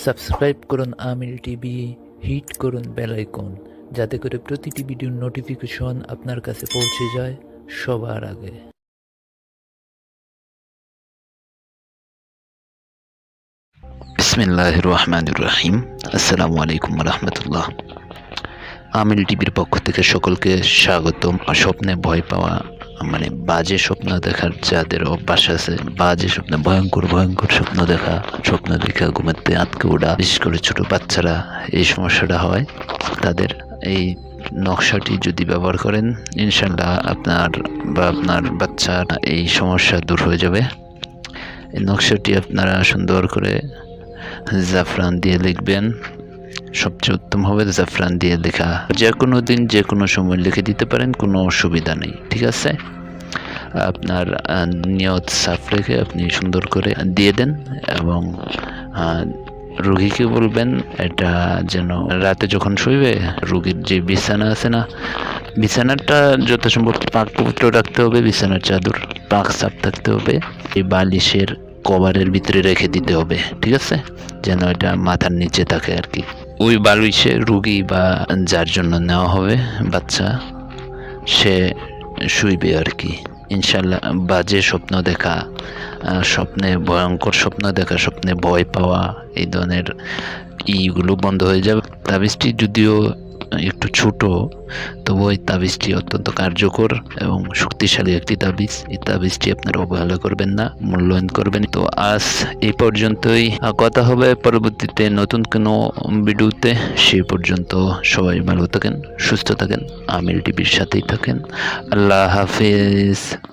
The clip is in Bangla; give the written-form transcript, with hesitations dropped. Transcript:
সাবস্ক্রাইব করুন আমিল টিভি, হিট করুন বেল আইকন, যাতে করে প্রতিটি ভিডিওর নোটিফিকেশন আপনার কাছে পৌঁছে যায় সবার আগে। বিসমিল্লাহির রহমানির রহিম। আসসালামু আলাইকুম রহমতুল্লাহ। আমিল টিভির পক্ষ থেকে সকলকে স্বাগতম। স্বপ্নে ভয় পাওয়া মানে বাজে স্বপ্ন দেখার যাদের অভ্যাস আছে, বাজে স্বপ্নে ভয়ঙ্কর ভয়ঙ্কর স্বপ্ন দেখা, স্বপ্ন দেখা ঘুমাতে আটকে ওঠা, বিশেষ করে ছোট বাচ্চারা এই সমস্যাটা হয়, তাদের এই নকশাটি যদি ব্যবহার করেন ইনশাল্লাহ আপনার বা আপনার বাচ্চার এই সমস্যা দূর হয়ে যাবে। এই নকশাটি আপনারা সুন্দর করে জাফরান দিয়ে লিখবেন। সবচেয়ে উত্তম হবে জাফরান দিয়ে লেখা। যে কোনো দিন যে কোনো সময় লিখে দিতে পারেন, কোনো অসুবিধা নেই, ঠিক আছে। আপনার নিয়ত সাফ রেখে আপনি সুন্দর করে দিয়ে দেন এবং রুগীকে বলবেন এটা যেন রাতে যখন শুইবে রুগীর যে বিছানা আছে না, বিছানাটা যত সম্ভব পাক পবিত্র রাখতে হবে। বিছানার চাদর পাক সাফ থাকতে হবে। এই বালিশের কভারের ভিতরে রেখে দিতে হবে, ঠিক আছে, যেন এটা মাথার নিচে থাকে আর কি। ওই বালিশে রুগী বা যার জন্য নেওয়া হবে বাচ্চা, সে শুইবে আর কি। ইনশাল্লাহ বাজে স্বপ্ন দেখা, স্বপ্নে ভয়ঙ্কর স্বপ্ন দেখা, স্বপ্নে ভয় পাওয়া, এই ধরনের ইগুলো বন্ধ হয়ে যাবে। তাবিজটি যদিও একটু ছোট, তবু এই তাবিজটি অত্যন্ত কার্যকর এবং শক্তিশালী একটি তাবিজ। এই তাবিজটি আপনারা অবহেলা করবেন না, মূল্যায়ন করবেন। তো আজ এই পর্যন্তই, কথা হবে পরবর্তীতে নতুন কোনো ভিডিওতে। সেই পর্যন্ত সবাই ভালো থাকেন, সুস্থ থাকেন, আমিল টিভির সাথেই থাকেন। আল্লাহ হাফেজ।